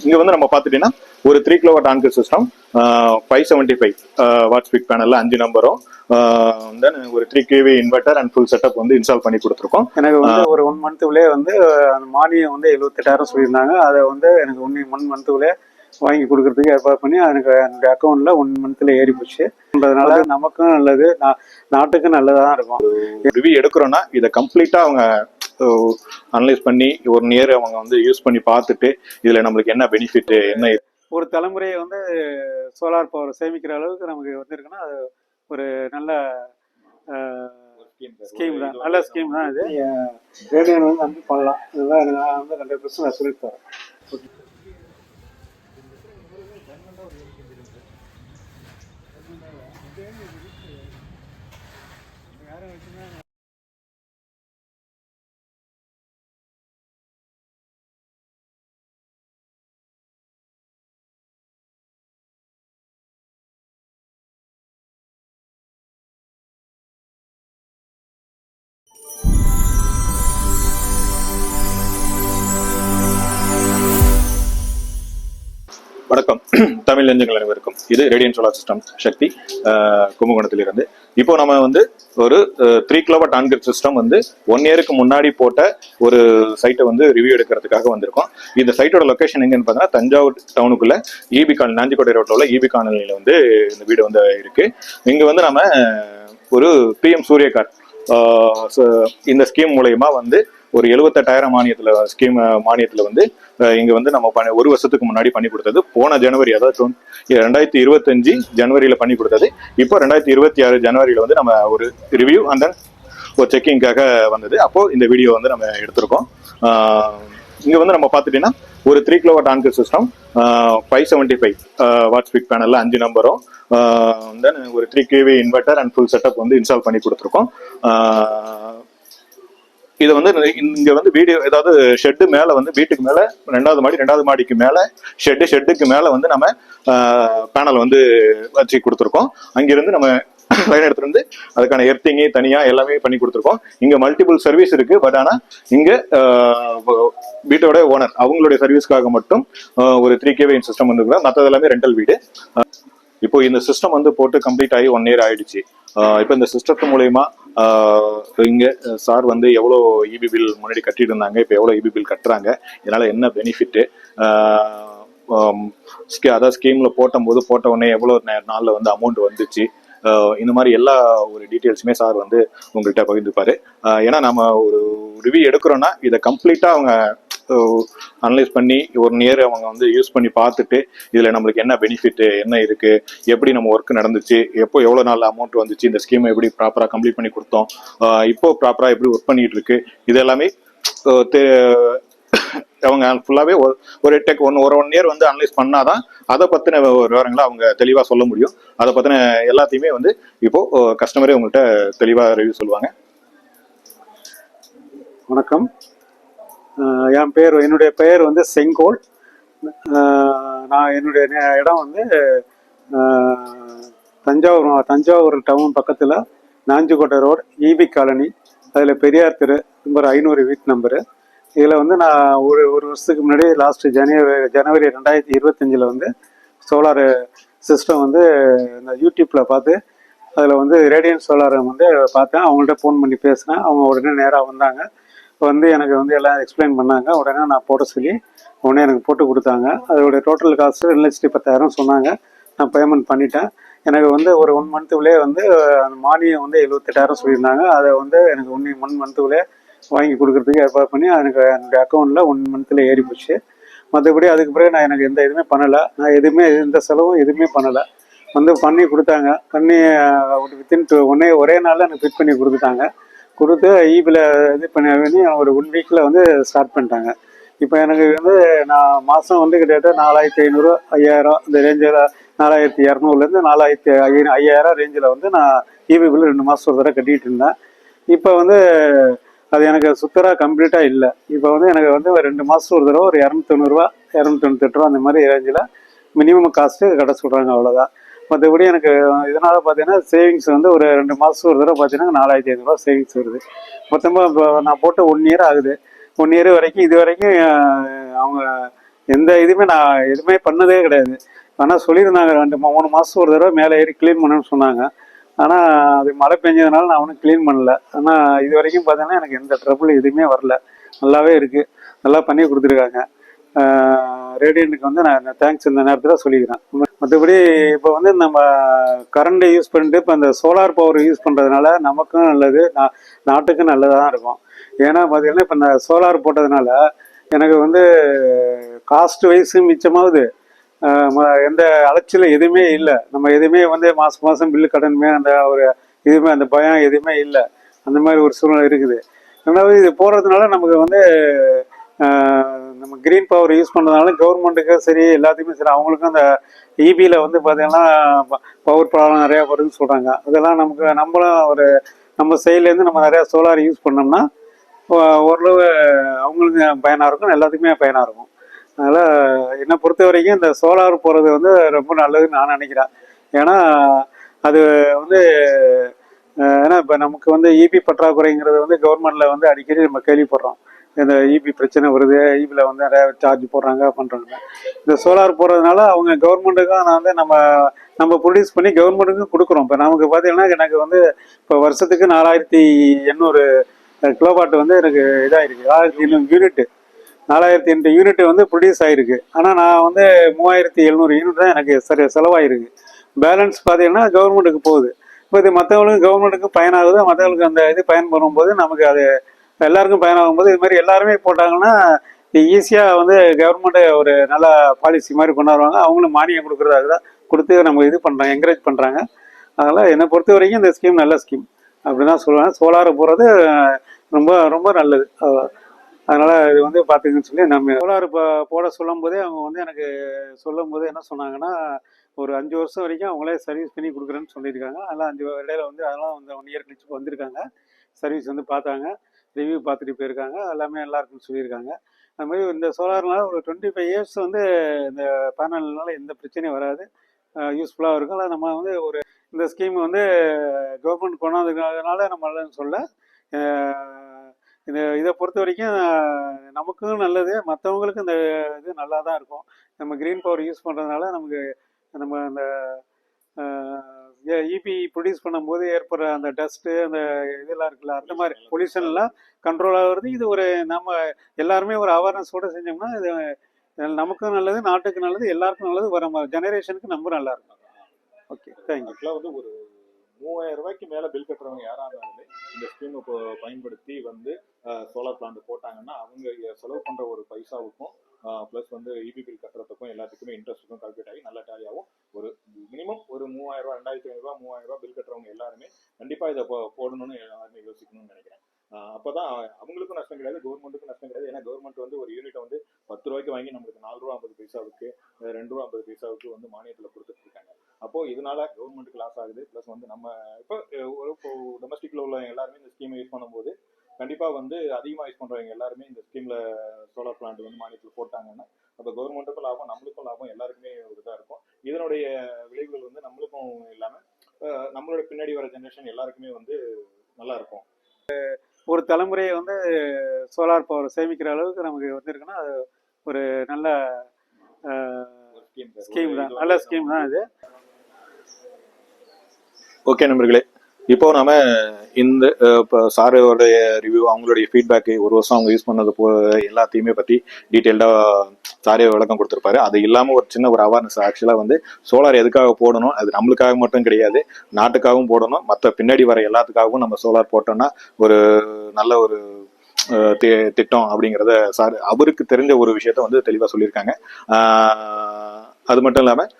இங்க வந்து நம்ம பாத்துட்டீங்கன்னா ஒரு 3 கிலோவாட் ஆன்கர் சிஸ்டம் 575 வாட்ஸ் பீக் பேனல்ல 5 நம்பரும் ஒரு 3 kV inverter and full setup வந்து இன்ஸ்டால் பண்ணி கொடுத்துருக்கோம். எனக்கு வந்து ஒரு 1 மந்த்துக்குள்ளே வந்து அந்த மானியம் வந்து 78,000 சொல்லியிருந்தாங்க. அதை வந்து எனக்கு 1 மந்த்துக்குள்ளே வாங்கி கொடுக்கறதுக்கு ஏற்பாடு பண்ணி எனக்கு என்னுடைய அக்கௌண்ட்ல 1 மந்த்ல ஏறி போச்சுன்றதுனால நமக்கும் நல்லது, நாட்டுக்கும் நல்லதா தான் இருக்கும். ரிவ்யூ எடுக்கிறோம்னா இதை கம்ப்ளீட்டா அவங்க அனலைஸ் பண்ணி ஒரு நேர் அவங்க வந்து யூஸ் பண்ணி பார்த்துட்டு இதுல நம்மளுக்கு என்ன பெனிஃபிட் என்ன ஒரு தலைமுறையை வந்து சோலார் பவர் சேமிக்கிற அளவுக்கு நமக்கு வந்துருக்குன்னா அது ஒரு நல்ல ஸ்கீம் தான், நல்ல ஸ்கீம் தான் இது. ரேடியன் வந்து நம்பி பண்ணலாம். இதுதான் நான் வந்து 100% நான் சொல்லித்தரேன். வணக்கம் தமிழ் நெஞ்சங்கள் அனைவருக்கும். இது ரேடியன் சோலார் சிஸ்டம் சக்தி கும்பகோணத்திலிருந்து. இப்போ நம்ம வந்து ஒரு 3 கிலோவாட் ஆன்கர் சிஸ்டம் வந்து 1 இயருக்கு முன்னாடி போட்ட ஒரு சைட்டை வந்து ரிவ்யூ எடுக்கிறதுக்காக வந்திருக்கோம். இந்த சைட்டோட லொகேஷன் எங்கன்னு பார்த்தீங்கன்னா தஞ்சாவூர் டவுனுக்குள்ள ஈபி காலனி, நாஞ்சிக்கோட்டை ரோட்ல உள்ள ஈபி காலனியில வந்து இந்த வீடு வந்து இருக்கு. இங்க வந்து நம்ம ஒரு PM சூரியகார் இந்த ஸ்கீம் மூலயமா வந்து ஒரு 78,000 மானியத்துல வந்து இங்க வந்து நம்ம ஒரு வருஷத்துக்கு முன்னாடி பண்ணி கொடுத்தது. போன ஜனவரி, அதாவது 2025 ஜனவரியில பண்ணி கொடுத்தது. இப்போ 2026 ஜனவரியில வந்து நம்ம ஒரு ரிவ்யூ அண்ட் தென் ஒரு செக்கிங்காக வந்தது. அப்போ இந்த வீடியோ வந்து நம்ம எடுத்திருக்கோம். இங்க வந்து நம்ம பாத்துட்டீங்கன்னா ஒரு 3 கிலோவாட் ஆன்கர் சிஸ்டம் 575 வாட்ஸ் பீக் பேனல்ல 5 நம்பரும் ஒரு 3 kV inverter and full setup வந்து இன்ஸ்டால் பண்ணி கொடுத்துருக்கோம். இதை வந்து இங்க வந்து வீடியோ ஏதாவது ஷெட்டு மேல வந்து வீட்டுக்கு மேல 2வது மாடிக்கு மேல ஷெட்டுக்கு மேல வந்து நம்ம பேனல் வந்து வச்சு கொடுத்துருக்கோம். அங்கிருந்து நம்ம லைன் எடுத்துட்டு வந்து அதுக்கான எர்த்திங்கு தனியா எல்லாமே பண்ணி கொடுத்துருக்கோம். இங்க மல்டிபிள் சர்வீஸ் இருக்கு. பட் ஆனா இங்க வீட்டோட ஓனர் அவங்களுடைய சர்வீஸ்க்காக மட்டும் ஒரு 3 kV சிஸ்டம் வந்து மற்றது எல்லாமே ரெண்டல் வீடு. இப்போ இந்த சிஸ்டம் வந்து போட்டு கம்ப்ளீட் ஆகி 1 இயர் ஆயிடுச்சு. இப்போ இந்த சிஸ்டத்து மூலயமா இங்க சார் வந்து எவ்வளோ இபி பில் முன்னாடி கட்டிட்டு இருந்தாங்க, இப்போ எவ்வளோ இபி பில் கட்டுறாங்க, இதனால என்ன பெனிஃபிட், அதாவது ஸ்கீம்ல போட்ட உடனே எவ்வளோ நாள்ல வந்து அமௌண்ட் வந்துச்சு, இந்த மாதிரி எல்லா ஒரு டீட்டெயில்ஸுமே சார் வந்து உங்கள்கிட்ட பகிர்ந்துப்பாரு. ஏன்னா நம்ம ஒரு ரிவ்யூ எடுக்கிறோம்னா இதை கம்ப்ளீட்டா அவங்க அனலைஸ் பண்ணி ஒரு நேர் அவங்க வந்து யூஸ் பண்ணி பார்த்துட்டு இதுல நம்மளுக்கு என்ன பெனிஃபிட் என்ன இருக்கு, எப்படி நம்ம ஒர்க் நடந்துச்சு, எப்போ எவ்வளவு நாள் அமௌண்ட் வந்துச்சு, இந்த ஸ்கீமை எப்படி ப்ராப்பரா கம்ப்ளீட் பண்ணி கொடுத்தோம், இப்போ ப்ராப்பரா எப்படி ஒர்க் பண்ணிட்டு இருக்கு, இது எல்லாமே அவங்க ஃபுல்லாவே ஒரு ஒன் இயர் வந்து அனலைஸ் பண்ணாதான் அதை பத்தின விவரங்களை அவங்க தெளிவா சொல்ல முடியும். அதை பத்தின எல்லாத்தையுமே வந்து இப்போ கஸ்டமரே உங்கள்கிட்ட தெளிவா ரிவ்யூ சொல்லுவாங்க. வணக்கம், என்னுடைய பெயர் வந்து செங்கோல். நான் என்னுடைய இடம் வந்து தஞ்சாவூர் டவுன் பக்கத்தில் நாஞ்சிக்கோட்டை ரோடு ஈபி காலனி, அதில் பெரியார் தெரு நம்பர் 500 வீட் நம்பரு. இதில் வந்து நான் ஒரு வருஷத்துக்கு முன்னாடி லாஸ்ட் ஜனவரி 2025 வந்து சோலார் சிஸ்டம் வந்து இந்த யூடியூப்பில் பார்த்து அதில் வந்து ரேடியன் சோலார் வந்து பார்த்தேன். அவங்கள்ட்ட ஃபோன் பண்ணி பேசினேன். அவங்க உடனே நேராக வந்தாங்க, வந்து எனக்கு வந்து எல்லாம் எக்ஸ்பிளைன் பண்ணாங்க. உடனே நான் போட சொல்லி உடனே எனக்கு போட்டு கொடுத்தாங்க. அதோடைய டோட்டல் காஸ்ட்டு 2,10,000 சொன்னாங்க. நான் பேமெண்ட் பண்ணிட்டேன். எனக்கு வந்து ஒரு 1 மந்த்துக்குள்ளே வந்து அந்த மானியம் வந்து 78,000 சொல்லியிருந்தாங்க. அதை வந்து எனக்கு 1 மந்த்துக்குள்ளே வாங்கி கொடுக்கறதுக்கு ஏற்பாடு பண்ணி எனக்கு என்னுடைய அக்கௌண்ட்டில் 1 மந்த்தில் ஏறி போச்சு. மற்றபடி அதுக்கு பிறகு நான் எனக்கு எதுவுமே பண்ணலை. நான் எந்த செலவும் எதுவுமே பண்ணலை. வந்து பண்ணி கொடுத்தாங்க. பண்ணி வித்தின் ஒரே நாளில் எனக்கு ஃபிட் பண்ணி கொடுத்து ஈபியில் இது பண்ணி ஒரு 1 வீக்கில் வந்து ஸ்டார்ட் பண்ணிட்டாங்க. இப்போ எனக்கு வந்து நான் மாதம் வந்து கிட்டத்தட்ட 4,500 5,000 இந்த ரேஞ்சில் 4,200லேருந்து 4,500 ரேஞ்சில் வந்து நான் ஈபி பில் 2 மாதம் ஒரு தடவை கட்டிகிட்டு இருந்தேன். இப்போ வந்து அது எனக்கு சுத்தராக கம்ப்ளீட்டாக இல்லை. இப்போ வந்து எனக்கு வந்து 2 மாதத்துக்கு ஒரு தடவை ஒரு 290 298 அந்த மாதிரி ரேஞ்சில் மினிமம் காஸ்ட்டு கட்ட சொல்கிறாங்க, அவ்வளோதான். மற்றபடி எனக்கு இதனால் பார்த்தீங்கன்னா சேவிங்ஸ் வந்து ஒரு 2 மாதத்துக்கு ஒரு தடவை பார்த்தீங்கன்னா 4,500 சேவிங்ஸ் வருது. மொத்தமாக இப்போ நான் போட்டு 1 இயர் ஆகுது. 1 இயர் வரைக்கும் இது வரைக்கும் அவங்க எந்த இதுவுமே நான் எதுவுமே பண்ணதே கிடையாது. ஆனால் சொல்லியிருந்தாங்க 2-3 மாதம் ஒரு தடவை மேலே ஏறி க்ளீன் பண்ணணும்னு சொன்னாங்க. ஆனால் அது மழை பெஞ்சதுனால நான் ஒன்றும் க்ளீன் பண்ணல. ஆனால் இது வரைக்கும் பார்த்தீங்கன்னா எனக்கு எந்த ட்ரபிள் எதுவுமே வரல, நல்லாவே இருக்குது, நல்லா பண்ணி கொடுத்துருக்காங்க. ரேடியண்ட்டுக்கு வந்து நான் தேங்க்ஸ் இந்த நேரத்தில் சொல்லிக்கிறேன். மற்றபடி இப்போ வந்து நம்ம கரண்ட் யூஸ் பண்ணிட்டு இப்போ இந்த சோலார் பவர் யூஸ் பண்ணுறதுனால நமக்கும் நல்லது, நாட்டுக்கும் நல்லதாக தான் இருக்கும். ஏன்னா பார்த்தீங்கன்னா இப்போ இந்த சோலார் போட்டதுனால எனக்கு வந்து காஸ்ட் வைஸும் மிச்சமாகுது, எந்த அலைச்சலும் எதுவுமே இல்லை. நம்ம எதுவுமே வந்து மாதம் மாதம் பில்லு கடனுமே அந்த ஒரு இதுவுமே அந்த பயம் எதுவுமே இல்லை. அந்த மாதிரி ஒரு சூழ்நிலை இருக்குது. ரெண்டாவது இது போடுறதுனால நமக்கு வந்து நம்ம கிரீன் பவர் யூஸ் பண்ணுறதுனால கவர்மெண்ட்டுக்கும் சரி எல்லாத்துக்குமே சரி அவங்களுக்கும் அந்த இபியில் வந்து பார்த்தீங்கன்னா பவர் ப்ராப்ளம் நிறையா வருதுன்னு சொல்கிறாங்க. அதெல்லாம் நம்மளும் நம்ம சைட்லேருந்து நம்ம நிறையா சோலார் யூஸ் பண்ணோம்னா ஓரளவு அவங்களுக்கு பயனாக இருக்கும், எல்லாத்துக்குமே பயனாக இருக்கும். அதனால் என்னை பொறுத்த வரைக்கும் இந்த சோலார் போகிறது வந்து ரொம்ப நல்லதுன்னு நான் நினைக்கிறேன். ஏன்னா அது வந்து ஏன்னா இப்போ நமக்கு வந்து இபி பற்றாக்குறைங்கிறது வந்து கவர்மெண்ட்டில் வந்து அடிக்கடி நம்ம கேள்விப்படுறோம். இந்த இபி பிரச்சனை வருது, இபியில் வந்து நிறையா சார்ஜ் போடுறாங்க பண்ணுறாங்க. இந்த சோலார் போடுறதுனால அவங்க கவர்மெண்ட்டுக்கும் நான் வந்து நம்ம ப்ரொடியூஸ் பண்ணி கவர்மெண்ட்டுக்கும் கொடுக்குறோம். இப்போ நமக்கு பார்த்தீங்கன்னா எனக்கு வந்து இப்போ வருஷத்துக்கு 4800 கிலோவாட் வந்து எனக்கு இதாகிருக்கு, 4800 யூனிட்டு, 4800 யூனிட் வந்து ப்ரொடியூஸ் ஆகிருக்கு. ஆனால் நான் வந்து 3700 யூனிட் தான் எனக்கு செலவாயிருக்கு. பேலன்ஸ் பார்த்தீங்கன்னா கவர்மெண்ட்டுக்கு போகுது. இப்போ இது மற்றவங்களுக்கு கவர்மெண்ட்டுக்கு பயனாகுது, மற்றவங்களுக்கு அந்த இது பயன்படும் போது நமக்கு அது எல்லாருக்கும் பயனாகும் போது இது மாதிரி எல்லாருமே போட்டாங்கன்னா ஈஸியாக வந்து கவர்மெண்ட்டு ஒரு நல்ல பாலிசி மாதிரி கொண்டாடுவாங்க. அவங்களும் மானியம் கொடுக்குறதாக தான் கொடுத்து நம்ம இது பண்ணுறாங்க, என்கரேஜ் பண்ணுறாங்க. அதனால் என்னை பொறுத்த வரைக்கும் இந்த ஸ்கீம் நல்ல ஸ்கீம் அப்படி தான் சொல்லுவேன். சோலாரை போடுறது ரொம்ப ரொம்ப நல்லது. அதனால் இது வந்து பார்த்துங்கன்னு சொல்லி நம்ம சோலார் போட சொல்லும் போதே அவங்க வந்து எனக்கு சொல்லும் போது என்ன சொன்னாங்கன்னா ஒரு 5 வருஷம் வரைக்கும் அவங்களே சர்வீஸ் பண்ணி கொடுக்குறேன்னு சொல்லியிருக்காங்க. அதெல்லாம் 5 இடையில வந்து அதெல்லாம் வந்து 1 இயர் கழிச்சு வந்திருக்காங்க, சர்வீஸ் வந்து பார்த்தாங்க, ரிவ்யூ பார்த்துட்டு போயிருக்காங்க, எல்லாமே நல்லா இருக்குன்னு சொல்லியிருக்காங்க. அது மாதிரி இந்த சோலார்னால ஒரு 25 இயர்ஸ் வந்து இந்த பேனல்னால எந்த பிரச்சனையும் வராது, யூஸ்ஃபுல்லாக இருக்கும். அதான் நம்ம வந்து இந்த ஸ்கீம் வந்து கவர்மெண்ட் கொண்டாந்துக்கிறதுனால நம்ம நல்லதுன்னு சொல்ல, இதை பொறுத்த வரைக்கும் நமக்கும் நல்லது, மற்றவங்களுக்கும் இந்த இது நல்லா தான் இருக்கும். நம்ம க்ரீன் பவர் யூஸ் பண்ணுறதுனால நமக்கு நம்ம அந்த இபி ப்ரொடியூஸ் பண்ணும்போது ஏற்படுற அந்த டஸ்ட்டு அந்த இதெல்லாம் இருக்குல்ல, அந்த மாதிரி பொல்யூஷன்லாம் கண்ட்ரோல் ஆகுறது. இது நம்ம எல்லாருமே ஒரு அவேர்னஸோடு செஞ்சோம்னா இது நமக்கும் நல்லது, நாட்டுக்கு நல்லது, எல்லாருக்கும் நல்லது, வர ஜெனரேஷனுக்கு நம்ம நல்லா இருக்கும். Okay, thank you. ஆக்சுவலாக வந்து ஒரு 3000 ரூபாய்க்கு மேலே பில் கட்டுறவங்க யாராக இருந்தாலுமே இந்த ஸ்கீமை பயன்படுத்தி வந்து சோலார் பிளான்ட் போட்டாங்கன்னா அவங்க செலவு பண்ணுற ஒரு பைசாவுக்கும் ப்ளஸ் வந்து இபி பில் கட்டுறதுக்கும் எல்லாத்துக்குமே இன்ட்ரெஸ்ட்டுக்கும் கால்குலேட் ஆகி நல்ல டேலியாகவும் ஒரு மினிமம் ஒரு 3000 ரூபா 2500 3000 ரூபா பில் கட்டுறவங்க எல்லாருமே கண்டிப்பாக இதை போடணும்னு எல்லாருமே யோசிக்கணும்னு நினைக்கிறேன். அப்போதான் அவங்களுக்கும் நஷ்டம் கிடையாது, கவர்மெண்ட்டுக்கும் நஷ்டம் கிடையாது. ஏன்னா கவர்மெண்ட் வந்து ஒரு யூனிட்டை வந்து 10 ரூபாய்க்கு வாங்கி நம்மளுக்கு 4 ரூபா 50 பைசாவுக்கு 2 ரூபா 50 பைசாவுக்கு வந்து மானியத்தில் கொடுத்துட்டு இருக்காங்க. அப்போ இதனால கவர்மெண்ட்டுக்கு லாஸ் ஆகுது. ப்ளஸ் வந்து நம்ம இப்போ டொமஸ்டிக்ல உள்ள எல்லாருமே இந்த ஸ்கீமை யூஸ் பண்ணும்போது கண்டிப்பாக வந்து அதிகமாக யூஸ் பண்ணுறவங்க எல்லாருமே இந்த ஸ்கீமில் சோலார் பிளான்ட் வந்து மானியத்தில் போட்டாங்கன்னா அப்போ கவர்மெண்ட்டுக்கும் லாபம், நம்மளுக்கும் லாபம், எல்லாருக்குமே ஒரு இதாக இருக்கும். இதனுடைய விளைவுகள் வந்து நம்மளுக்கும் இல்லாமல் நம்மளோட பின்னாடி வர ஜென்ரேஷன் எல்லாருக்குமே வந்து நல்லா இருக்கும். ஒரு தலைமுறையை வந்து சோலார் பவர் சேமிக்கிற அளவுக்கு நமக்கு வந்துருக்குன்னா அது ஒரு நல்ல ஸ்கீம் தான், நல்ல ஸ்கீம் தான் இது. ஓகே நண்பர்களே, இப்போ நாம இந்த இப்போ சாரோடைய ரிவ்யூ, அவங்களுடைய ஃபீட்பேக்கு, ஒரு வருஷம் அவங்க யூஸ் பண்ணது எல்லாத்தையுமே பற்றி டீட்டெயில்டாக சாரே விளக்கம் கொடுத்துருப்பாரு. அது இல்லாமல் ஒரு சின்ன ஒரு அவேர்னஸ், ஆக்சுவலாக வந்து சோலார் எதுக்காக போடணும், அது நம்மளுக்காக மட்டும் கிடையாது, நாட்டுக்காகவும் போடணும், மற்ற பின்னாடி வர எல்லாத்துக்காகவும் நம்ம சோலார் போட்டோம்னா ஒரு நல்ல ஒரு திட்டம் அப்படிங்கிறத சார் அவருக்கு தெரிஞ்ச ஒரு விஷயத்த வந்து தெளிவாக சொல்லியிருக்காங்க. அது மட்டும் இல்லாமல்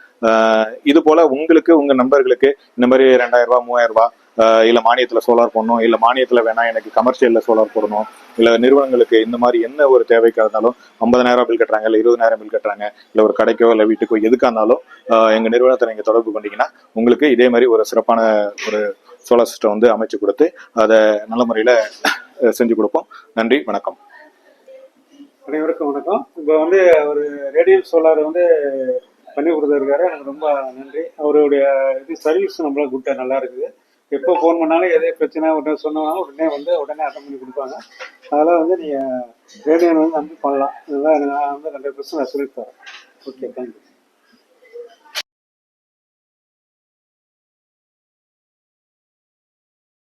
இது போல உங்களுக்கு உங்க நண்பர்களுக்கு இந்த மாதிரி 2000 ரூபாய் 3000 ரூபாய் இல்ல மானியத்துல சோலார் போடணும், இல்ல மானியத்துல வேணா எனக்கு கமர்ஷியல்ல சோலார் போடணும், இல்ல நிறுவனங்களுக்கு இந்த மாதிரி என்ன ஒரு தேவைக்கா இருந்தாலும் 50,000 பில் கட்டுறாங்க, இல்ல 20,000 பில் கட்டுறாங்க, இல்ல ஒரு கடைக்கோ இல்ல வீட்டுக்கோ எதுக்கா இருந்தாலும் எங்க நிறுவனத்தை நீங்க தொடர்பு கொண்டீங்கன்னா உங்களுக்கு இதே மாதிரி ஒரு சிறப்பான ஒரு சோலார் சிஸ்டம் வந்து அமைச்சு கொடுத்து அதை நல்ல முறையில செஞ்சு கொடுப்போம். நன்றி, வணக்கம். அனைவருக்கும் வணக்கம். இப்போ வந்து ஒரு ரேடியன்ட் சோலார் வந்து பண்ணி கொடுத்துருக்காரு, எனக்கு ரொம்ப நன்றி. அவருடைய இது சர்வீஸ் நம்மளால கொடுத்தா நல்லா இருக்குது. எப்போ ஃபோன் பண்ணாலும் எதே பிரச்சனை உடனே சொன்னாலும் உடனே அட்டன் பண்ணி கொடுப்பாங்க. அதெல்லாம் வந்து நீங்கள் ரேடியன் வந்து நம்பி பண்ணலாம். இதெல்லாம் நான் வந்து 100% நான் சொல்லிட்டு தரேன். Okay, thank you.